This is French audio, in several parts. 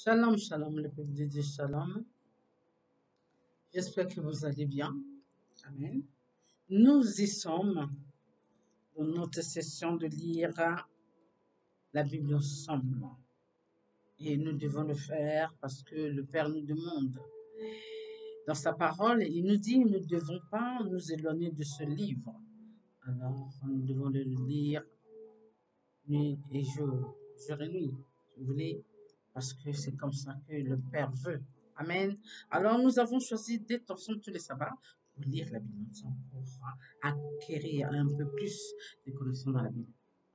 Shalom, shalom, le peuple de Dieu, shalom. J'espère que vous allez bien. Amen. Nous y sommes dans notre session de lire la Bible ensemble. Et nous devons le faire parce que le Père nous demande. Dans sa parole, il nous dit, nous ne devons pas nous éloigner de ce livre. Alors, nous devons le lire nuit et jour et nuit, si vous voulez, parce que c'est comme ça que le Père veut. Amen. Alors, nous avons choisi d'être ensemble tous les sabbats pour lire la Bible ensemble, pour acquérir un peu plus de connaissances dans la Bible.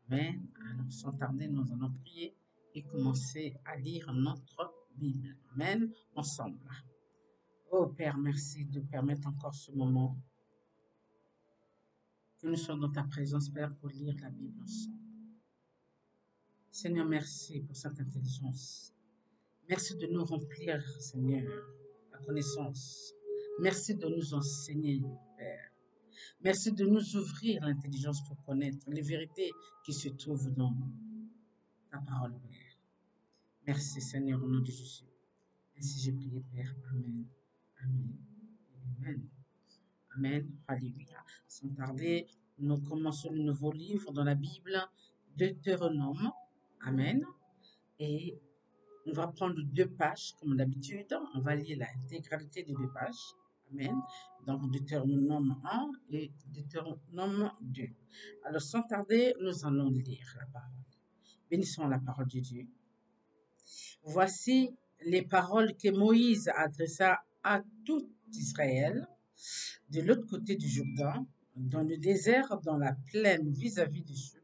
Amen. Alors, sans tarder, nous allons prier et commencer à lire notre Bible. Amen. Ensemble. Oh Père, merci de permettre encore ce moment que nous soyons dans ta présence, Père, pour lire la Bible ensemble. Seigneur, merci pour cette intelligence. Merci de nous remplir, Seigneur, la connaissance. Merci de nous enseigner, Père. Merci de nous ouvrir l'intelligence pour connaître les vérités qui se trouvent dans ta parole, Père. Merci, Seigneur, au nom de Jésus. Ainsi j'ai prié, Père. Amen. Amen. Amen. Amen. Alléluia. Sans tarder, nous commençons le nouveau livre dans la Bible, Deutéronome. Amen. Et on va prendre 2 pages, comme d'habitude. On va lire l'intégralité des 2 pages. Amen. Donc, Deutéronome 1 et Deutéronome 2. Alors, sans tarder, nous allons lire la parole. Bénissons la parole de Dieu. Voici les paroles que Moïse adressa à tout Israël, de l'autre côté du Jourdain, dans le désert, dans la plaine vis-à-vis du sud,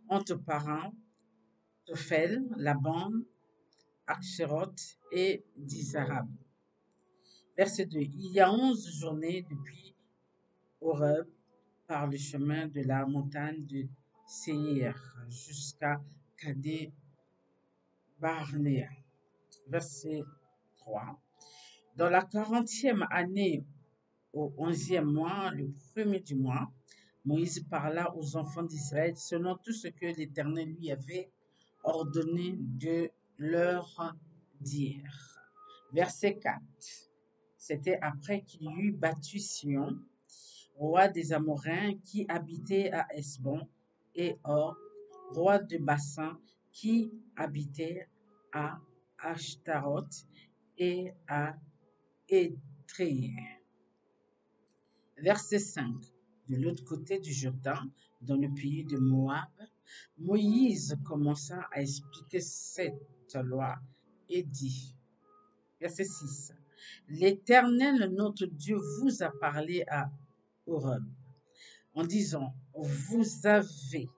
entre Paran, Tophel, Laban, Aksheroth et d'Isarab. Verset 2. Il y a 11 journées depuis Horeb par le chemin de la montagne de Séir jusqu'à Kadé Barnéa. Verset 3. Dans la 40e année, au 11e mois, le premier du mois, Moïse parla aux enfants d'Israël selon tout ce que l'Éternel lui avait ordonné de leur dire. Verset 4. C'était après qu'il eut battu Sion, roi des Amoréens, qui habitait à Hesbon, et Or, roi de Bassan, qui habitait à Ashtaroth et à Étréi. Verset 5. De l'autre côté du Jourdain, dans le pays de Moab, Moïse commença à expliquer cette loi et dit, verset 6. L'Éternel, notre Dieu, vous a parlé à Horeb en disant, vous avez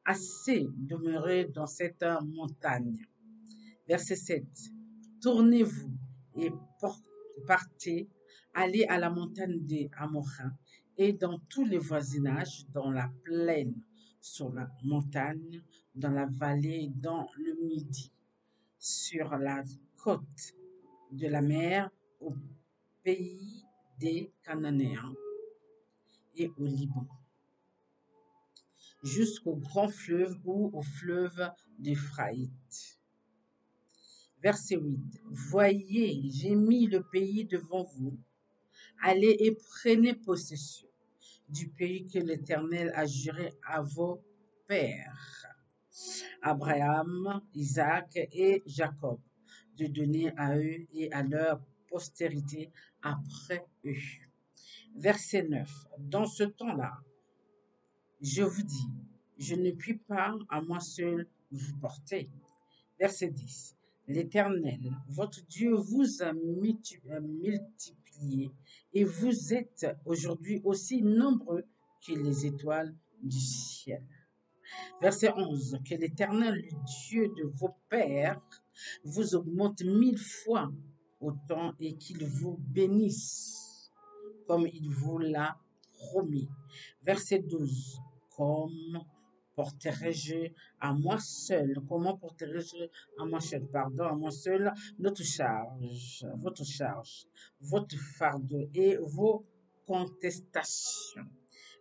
assez demeuré dans cette montagne. Verset 7. Tournez-vous et partez, allez à la montagne des Amoréens et dans tous les voisinages, dans la plaine, sur la montagne, dans la vallée, dans le midi, sur la côte de la mer, au pays des Cananéens et au Liban, jusqu'au grand fleuve ou au fleuve d'Éphraïte. Verset 8. Voyez, j'ai mis le pays devant vous. Allez et prenez possession du pays que l'Éternel a juré à vos pères, Abraham, Isaac et Jacob, de donner à eux et à leur postérité après eux. Verset 9. Dans ce temps-là, je vous dis, je ne puis pas à moi seul vous porter. Verset 10. L'Éternel, votre Dieu, vous a multiplié et vous êtes aujourd'hui aussi nombreux que les étoiles du ciel. Verset 11. Que l'Éternel, le Dieu de vos pères, vous augmente 1000 fois autant et qu'il vous bénisse comme il vous l'a promis. Verset 12. Comment porterai-je à moi seul notre charge, votre fardeau et vos contestations.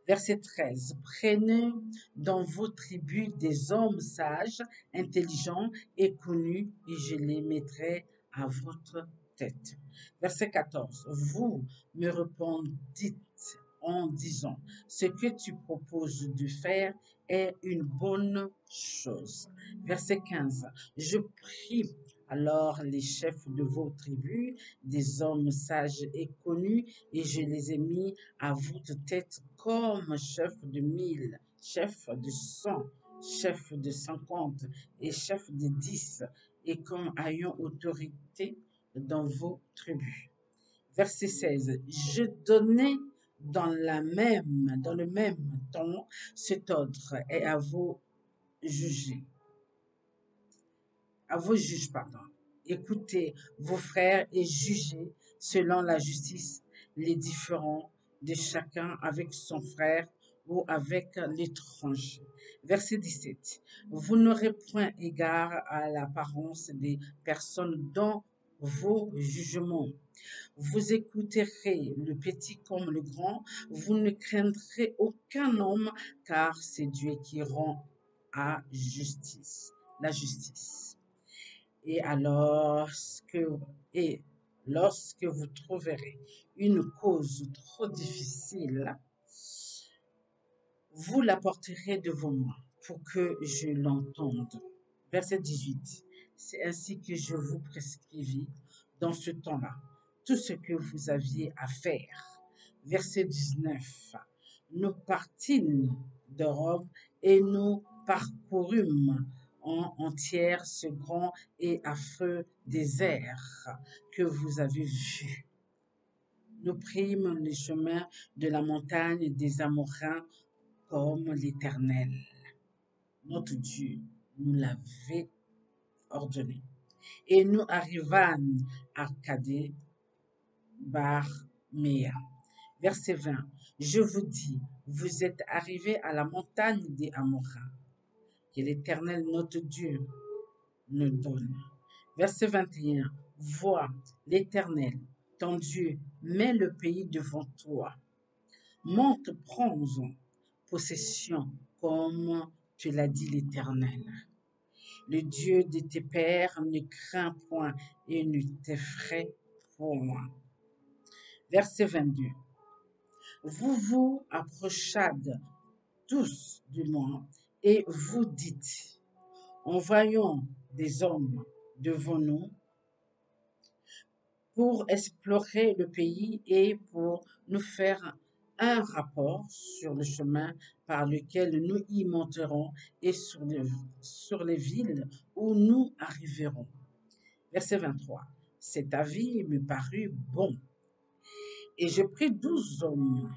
Verset 13. Prenez dans vos tribus des hommes sages, intelligents et connus, et je les mettrai à votre tête. Verset 14. Vous me répondîtes en disant, ce que tu proposes de faire est une bonne chose. Verset 15. Je prie alors les chefs de vos tribus, des hommes sages et connus, et je les ai mis à votre tête comme chef de 1000, chef de 100, chef de 50 et chef de 10, et comme ayant autorité dans vos tribus. Verset 16. Je donnais dans le même temps cet ordre et juger, à vos juges, pardon. Écoutez vos frères et jugez selon la justice les différends de chacun avec son frère ou avec l'étranger. Verset 17. Vous n'aurez point égard à l'apparence des personnes dans vos jugements. Vous écouterez le petit comme le grand. Vous ne craindrez aucun homme, car c'est Dieu qui rend la justice. Et et lorsque vous trouverez une cause trop difficile, vous l'apporterez devant moi pour que je l'entende. Verset 18. C'est ainsi que je vous prescrivis dans ce temps-là tout ce que vous aviez à faire. Verset 19. Nous partîmes d'Europe et nous parcourûmes en entière ce grand et affreux désert que vous avez vu. Nous prîmes le chemin de la montagne des Amoréens comme l'Éternel, notre Dieu, nous l'avait ordonné. Et nous arrivâmes à Kadé Barnéa. Verset 20. Je vous dis, vous êtes arrivés à la montagne des Amoréens, que l'Éternel notre Dieu nous donne. Verset 21. Vois, l'Éternel, ton Dieu, met le pays devant toi. Monte, prends-en possession, comme te l'a dit l'Éternel. Le Dieu de tes pères ne craint point et ne t'effraie point. Verset 22. Vous vous approchâtes tous de moi et vous dites, envoyons des hommes devant nous pour explorer le pays et pour nous faire un rapport sur le chemin par lequel nous y monterons et sur les villes où nous arriverons. Verset 23. Cet avis me parut bon. Et je pris 12 hommes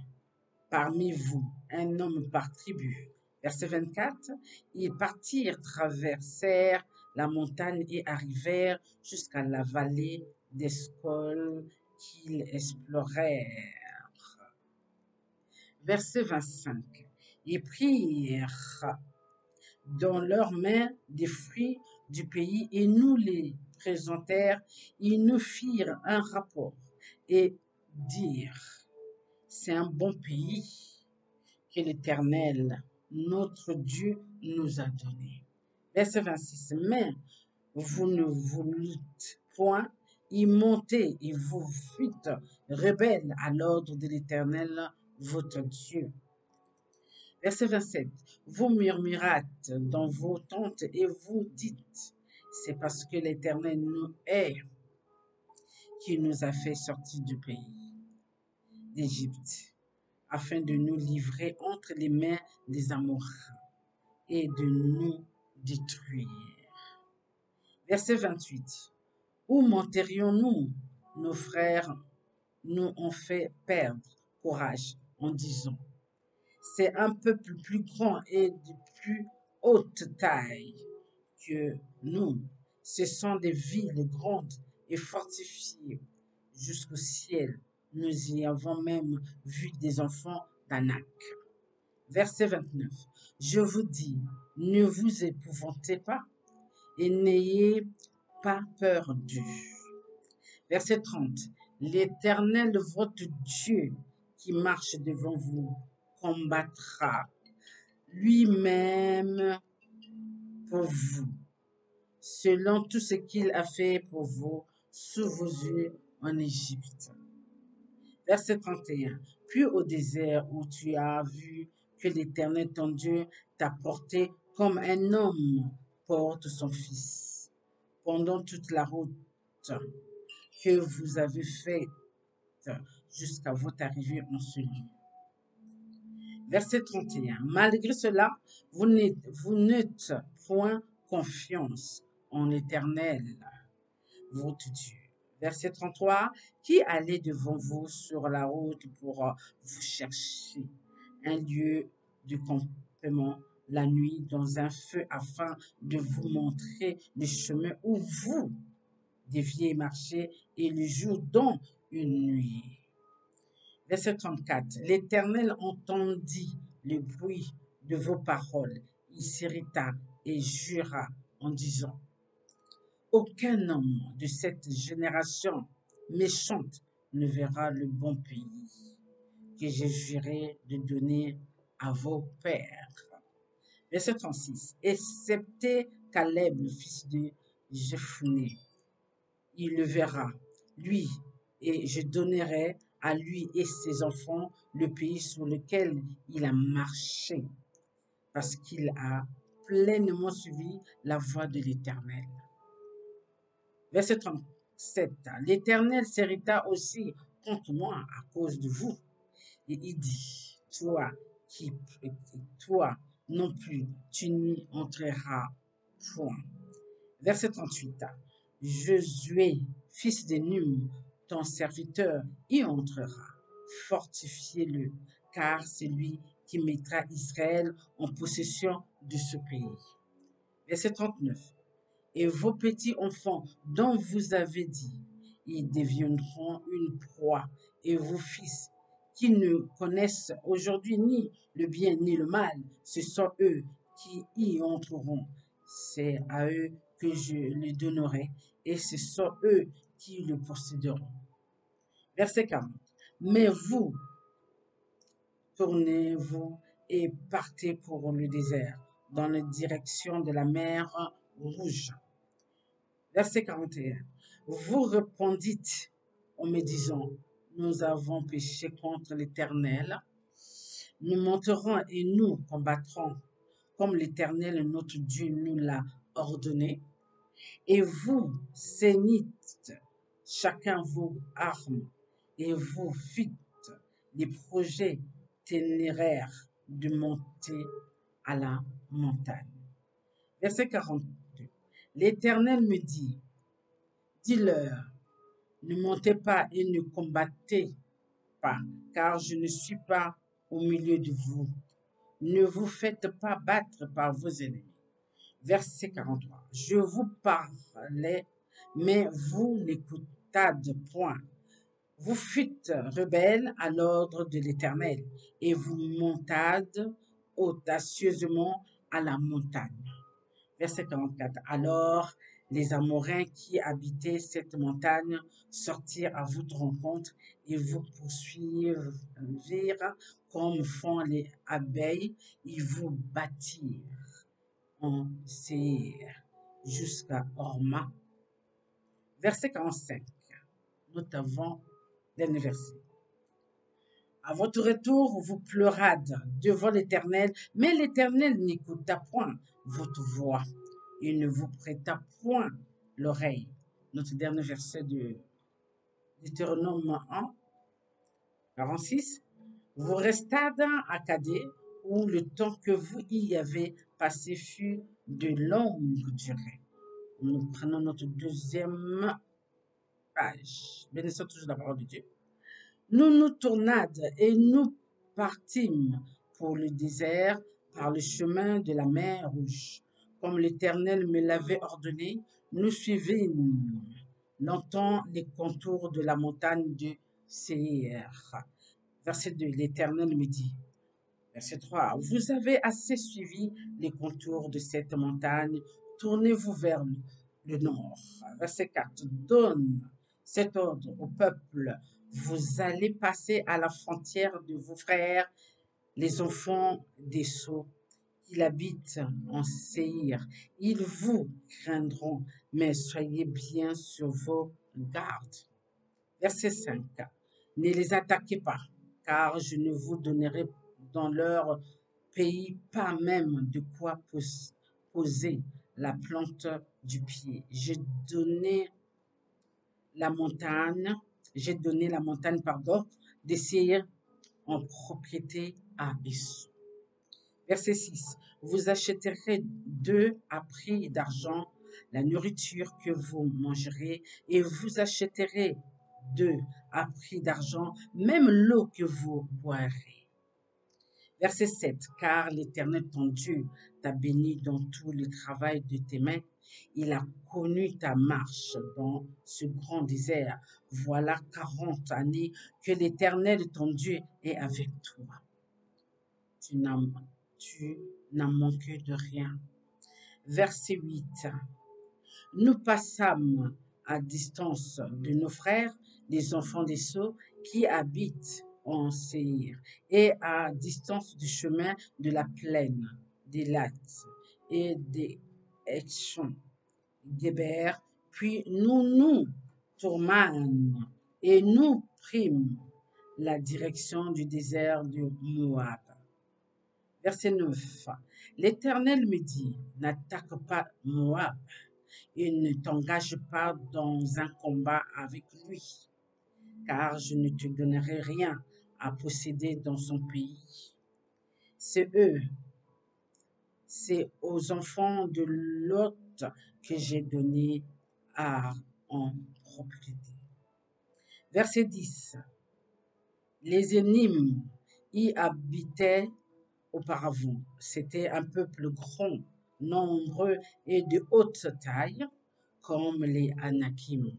parmi vous, un homme par tribu. Verset 24. Ils partirent, traversèrent la montagne et arrivèrent jusqu'à la vallée d'Escol qu'ils explorèrent. Verset 25. Ils prirent dans leurs mains des fruits du pays et nous les présentèrent. Ils nous firent un rapport et dirent, c'est un bon pays que l'Éternel, notre Dieu, nous a donné. Verset 26. Mais vous ne voulûtes point y monter et vous fûtes rebelles à l'ordre de l'Éternel, votre Dieu. Verset 27. Vous murmurâtes dans vos tentes et vous dites, c'est parce que l'Éternel nous est qui nous a fait sortir du pays d'Égypte, afin de nous livrer entre les mains des Amoréens et de nous détruire. Verset 28. Où monterions-nous? Nos frères nous ont fait perdre courage en disant, c'est un peuple plus grand et de plus haute taille que nous. Ce sont des villes grandes et fortifiées jusqu'au ciel. Nous y avons même vu des enfants d'Anak. Verset 29. Je vous dis, ne vous épouvantez pas et n'ayez pas peur d'eux. Verset 30. L'Éternel, votre Dieu, qui marche devant vous combattra lui-même pour vous, selon tout ce qu'il a fait pour vous sous vos yeux en Égypte. Verset 31. Puis au désert où tu as vu que l'Éternel ton Dieu t'a porté comme un homme porte son fils, pendant toute la route que vous avez faite jusqu'à votre arrivée en ce lieu. Verset 31. Malgré cela, vous n'êtes point confiance en l'Éternel, votre Dieu. Verset 33. Qui allait devant vous sur la route pour vous chercher un lieu de campement la nuit dans un feu afin de vous montrer le chemin où vous deviez marcher et le jour dans une nuit. Verset 34. L'Éternel entendit le bruit de vos paroles. Il s'irrita et jura en disant, aucun homme de cette génération méchante ne verra le bon pays que j'ai juré de donner à vos pères. Verset 36. Excepté Caleb, le fils de Jephunné, il le verra, lui, et je donnerai à lui et ses enfants le pays sur lequel il a marché, parce qu'il a pleinement suivi la voie de l'Éternel. Verset 37. L'Éternel s'irrita aussi contre moi à cause de vous. Et il dit, toi non plus, tu n'y entreras point. Verset 38. Josué, fils de Num, ton serviteur, y entrera. Fortifiez-le, car c'est lui qui mettra Israël en possession de ce pays. Verset 39. Et vos petits enfants dont vous avez dit, ils deviendront une proie, et vos fils qui ne connaissent aujourd'hui ni le bien ni le mal, ce sont eux qui y entreront. C'est à eux que je le donnerai, et ce sont eux qui le posséderont. Verset 40. Mais vous, tournez-vous et partez pour le désert, dans la direction de la mer Rouge. Verset 41. Vous répondîtes en me disant, nous avons péché contre l'Éternel. Nous monterons et nous combattrons comme l'Éternel notre Dieu nous l'a ordonné. Et vous ceignîtes chacun vos armes et vous fîtes des projets téméraires de monter à la montagne. Verset 42. L'Éternel me dit, dis-leur, ne montez pas et ne combattez pas, car je ne suis pas au milieu de vous. Ne vous faites pas battre par vos ennemis. Verset 43. Je vous parlais, mais vous n'écoutâtes point. Vous fûtes rebelles à l'ordre de l'Éternel, et vous montâtes audacieusement à la montagne. Verset 44. Alors les Amoréens qui habitaient cette montagne sortirent à votre rencontre et vous poursuivirent comme font les abeilles. Ils vous battirent en Séir jusqu'à Horma. Verset 45. Nous avons dernier verset. À votre retour, vous pleurâtes devant l'Éternel, mais l'Éternel n'écouta point votre voix. Il ne vous prêta point l'oreille. Notre dernier verset de Deutéronome 1, 46. Vous restâtes à Cadé, où le temps que vous y avez passé fut de longue durée. Nous prenons notre deuxième page. Bénissons toujours la parole de Dieu. Nous nous tournâmes et nous partîmes pour le désert par le chemin de la mer Rouge. Comme l'Éternel me l'avait ordonné, nous suivîmes longtemps les contours de la montagne de Séir. Verset 2, l'Éternel me dit, verset 3, vous avez assez suivi les contours de cette montagne, tournez-vous vers le nord. Verset 4, donne cet ordre au peuple, vous allez passer à la frontière de vos frères, les enfants des sceaux, ils habitent en Séhir. Ils vous craindront, mais soyez bien sur vos gardes. Verset 5. Ne les attaquez pas, car je ne vous donnerai dans leur pays pas même de quoi poser la plante du pied. La montagne, j'ai donné la montagne, pardon, de Séhir en propriété à Issou. Verset 6. Vous achèterez d'eux à prix d'argent la nourriture que vous mangerez, et vous achèterez d'eux à prix d'argent même l'eau que vous boirez. Verset 7. Car l'Éternel ton Dieu t'a béni dans tout le travail de tes mains. Il a connu ta marche dans ce grand désert. Voilà 40 années que l'Éternel ton Dieu est avec toi. Tu n'as manqué de rien. Verset 8. Nous passâmes à distance de nos frères, les enfants des sceaux, qui habitent en Séhir, et à distance du chemin de la plaine, des Lattes et des Etchon, Guébert, puis nous tournâmes et nous prîmes la direction du désert de Moab. Verset 9. L'Éternel me dit, n'attaque pas Moab et ne t'engage pas dans un combat avec lui, car je ne te donnerai rien à posséder dans son pays. C'est aux enfants de Lot que j'ai donné en propriété. Verset 10. Les Énim y habitaient auparavant. C'était un peuple grand, nombreux et de haute taille, comme les Anakim.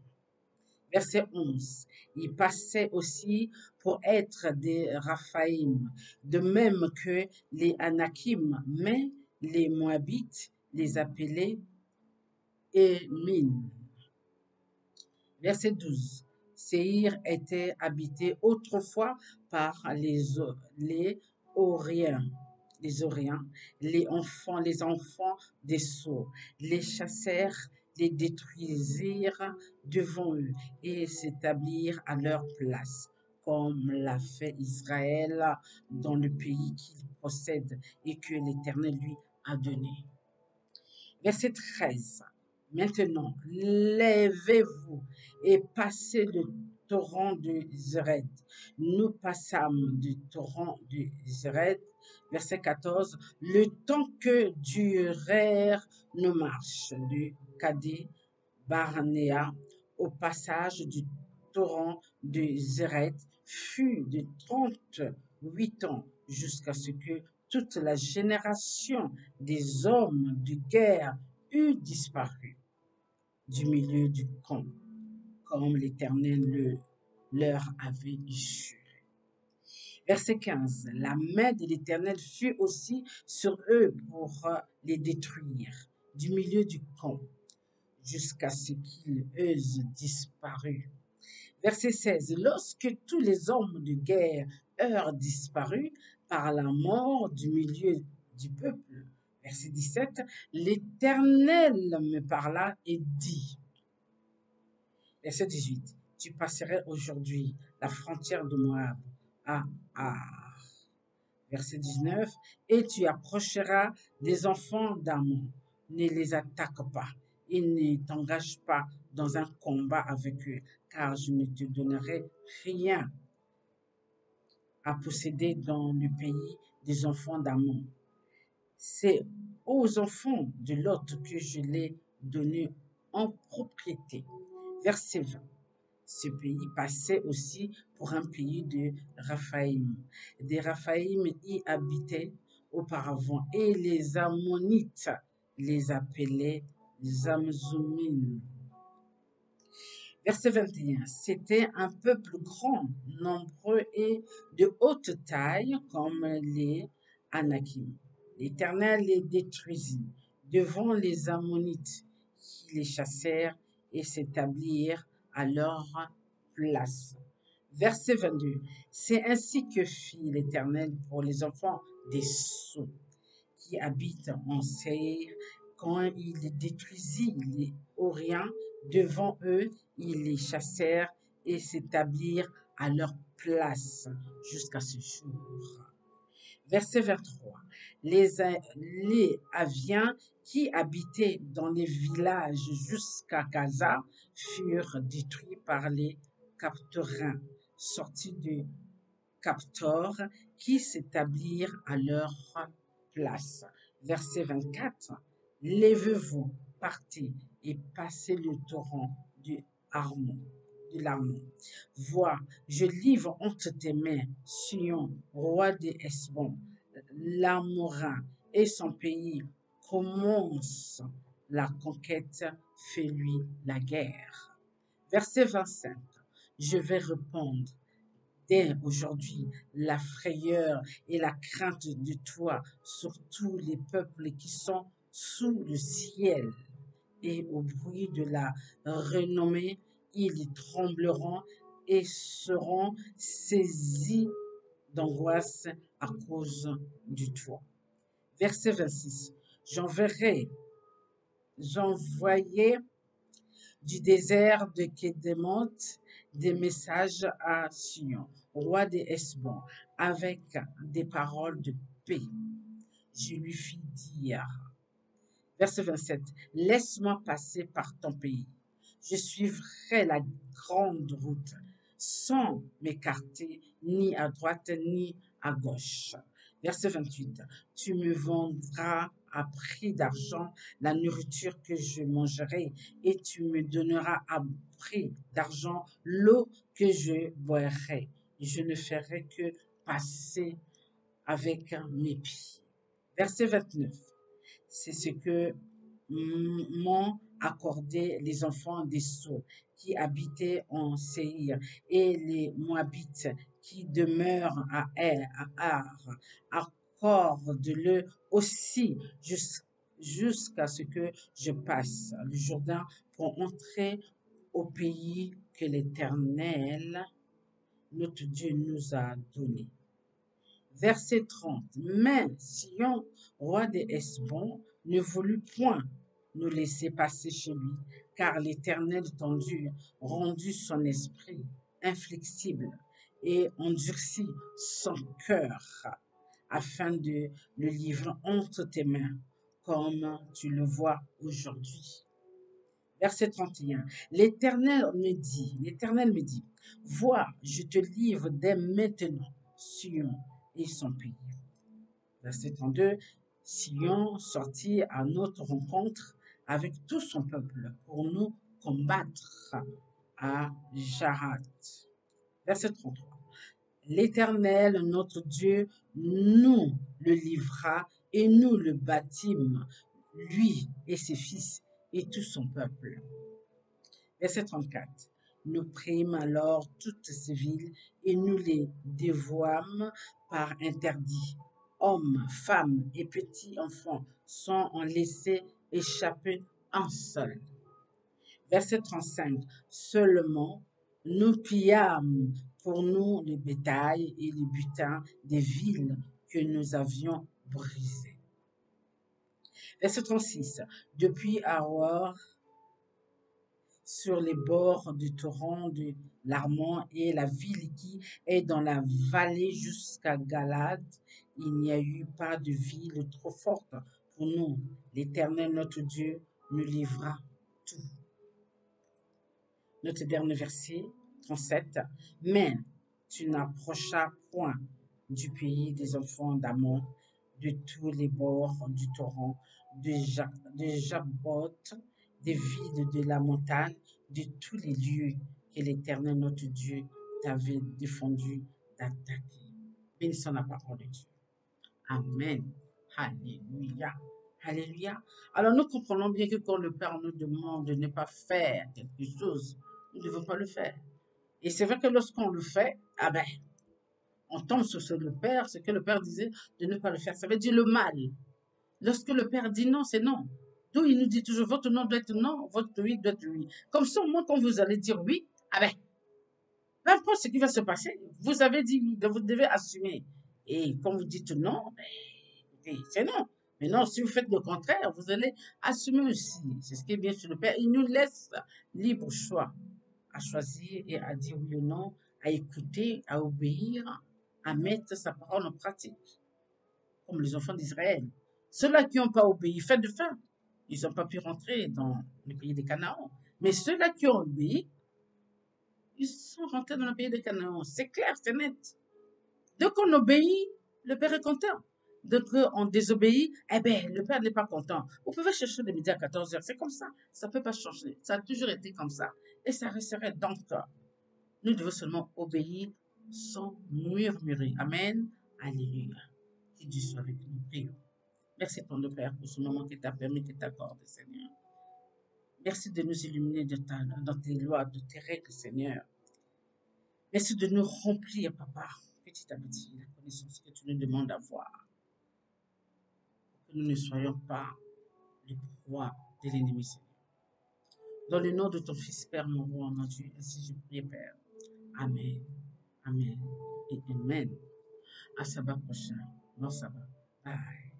Verset 11. Ils passaient aussi pour être des Raphaïm, de même que les Anakim, mais les Moabites les appelaient Émin. Verset 12. Séhir était habité autrefois par les Oriens, les enfants des Sceaux, les chassèrent, les détruisirent devant eux et s'établirent à leur place, comme l'a fait Israël dans le pays qu'il possède et que l'Éternel lui a donné. Verset 13. Maintenant, lèvez-vous et passez le torrent de Zered. Nous passâmes du torrent de Zered. Verset 14. Le temps que durèrent nos marches de Kadé Barnéa au passage du torrent de Zered fut de 38 ans jusqu'à ce que toute la génération des hommes de guerre eut disparu du milieu du camp, comme l'Éternel leur avait juré. Verset 15. La main de l'Éternel fut aussi sur eux pour les détruire du milieu du camp, jusqu'à ce qu'ils eussent disparu. Verset 16. Lorsque tous les hommes de guerre eurent disparu par la mort du milieu du peuple. Verset 17. L'Éternel me parla et dit. Verset 18. Tu passerais aujourd'hui la frontière de Moab à Ar. Verset 19. Et tu approcheras des enfants d'Ammon. Ne les attaque pas et ne t'engage pas dans un combat avec eux, car je ne te donnerai rien à posséder dans le pays des enfants d'Ammon. C'est aux enfants de Lot que je l'ai donné en propriété. Verset 20. Ce pays passait aussi pour un pays de Raphaïm. Des Raphaïm y habitaient auparavant et les Ammonites les appelaient Zamzoumim. Verset 21. C'était un peuple grand, nombreux et de haute taille comme les Anakim. L'Éternel les détruisit devant les Ammonites qui les chassèrent et s'établirent à leur place. Verset 22. C'est ainsi que fit l'Éternel pour les enfants des sots qui habitent en Seir, quand il détruisit les Horiens devant eux, ils les chassèrent et s'établirent à leur place jusqu'à ce jour. Verset 23. Les Aviens qui habitaient dans les villages jusqu'à Gaza furent détruits par les Captoriens, sortis de Captor, qui s'établirent à leur place. Verset 24. Levez-vous, partez et passez le torrent du Harmon, de l'Arnon. Vois, je livre entre tes mains Sion, roi des Hesbon, l'Amorin et son pays. Commence la conquête, fais-lui la guerre. Verset 25. Je vais répondre dès aujourd'hui la frayeur et la crainte de toi sur tous les peuples qui sont sous le ciel. Et au bruit de la renommée, ils trembleront et seront saisis d'angoisse à cause du toit. Verset 26. J'envoyais du désert de Kédémoth des messages à Sion, roi des Hesbon, avec des paroles de paix. Je lui fis dire, verset 27, laisse-moi passer par ton pays. Je suivrai la grande route sans m'écarter ni à droite ni à gauche. Verset 28, tu me vendras à prix d'argent la nourriture que je mangerai et tu me donneras à prix d'argent l'eau que je boirai. Je ne ferai que passer avec mes pieds. Verset 29. C'est ce que m'ont accordé les enfants des Sots qui habitaient en Séir et les Moabites qui demeurent à Ar. Accorde-le aussi jusqu'à ce que je passe le Jourdain pour entrer au pays que l'Éternel, notre Dieu, nous a donné. Verset 30. Mais Sion, roi des Hesbon, ne voulut point nous laisser passer chez lui, car l'Éternel ton Dieu rendit son esprit inflexible et endurcit son cœur, afin de le livrer entre tes mains, comme tu le vois aujourd'hui. Verset 31. L'Éternel me dit, vois, je te livre dès maintenant Sion et son pays. Verset 32. Sion sortit à notre rencontre avec tout son peuple pour nous combattre à Jarat. Verset 33. L'Éternel, notre Dieu, nous le livra et nous le bâtîmes, lui et ses fils et tout son peuple. Verset 34. Nous prîmes alors toutes ces villes et nous les dévouâmes par interdit. Hommes, femmes et petits enfants sont en laissés échapper un seul. Verset 35. Seulement, nous pillâmes pour nous le bétail et le butin des villes que nous avions brisées. Verset 36. Depuis Aroër, sur les bords du torrent de l'Arnon et la ville qui est dans la vallée jusqu'à Galade, il n'y a eu pas de ville trop forte pour nous. L'Éternel, notre Dieu, nous livra tout. Notre dernier verset, 37. Mais tu n'approchas point du pays des enfants d'Amon, de tous les bords du torrent, de Jaboth, des vides de la montagne, de tous les lieux que l'Éternel notre Dieu t'avait défendu d'attaquer. Bénissons la parole de Dieu. Amen. Alléluia. Alléluia. Alors nous comprenons bien que quand le Père nous demande de ne pas faire quelque chose, nous ne devons pas le faire. Et c'est vrai que lorsqu'on le fait, ah ben, on tombe sur ce que le Père disait de ne pas le faire. Ça veut dire le mal. Lorsque le Père dit non, c'est non. Donc il nous dit toujours, votre non doit être non, votre oui doit être oui. Comme ça, au moins, quand vous allez dire oui, ah ben, Peu importe ce qui va se passer, vous avez dit oui, donc vous devez assumer. Et quand vous dites non, ben, écoutez, c'est non. Mais non, si vous faites le contraire, vous allez assumer aussi. C'est ce qui est bien sur le Père. Il nous laisse libre choix à choisir et à dire oui ou non, à écouter, à obéir, à mettre sa parole en pratique, comme les enfants d'Israël. Ceux-là qui n'ont pas obéi, fait de faim, ils n'ont pas pu rentrer dans le pays des Canaan. Mais ceux-là qui ont obéi, ils sont rentrés dans le pays des Canaan. C'est clair, c'est net. Dès qu'on obéit, le Père est content. Dès qu'on désobéit, eh bien, le Père n'est pas content. Vous pouvez chercher le midi à 14 heures, c'est comme ça. Ça ne peut pas changer. Ça a toujours été comme ça. Et ça resterait donc. Nous devons seulement obéir sans murmurer. Amen. Alléluia. Que Dieu soit avec nous. Prions. Merci, ton Père, pour ce moment que tu as permis que tu accordes, Seigneur. Merci de nous illuminer dans tes lois, de tes règles, Seigneur. Merci de nous remplir, Papa, petit à petit, la connaissance que tu nous demandes d'avoir. Que nous ne soyons pas les proies de l'ennemi, Seigneur. Dans le nom de ton Fils, Père, mon roi, mon Dieu, ainsi je prie, Père. Amen. Amen. Et Amen. À sabbat prochain. Bon sabbat. Bye.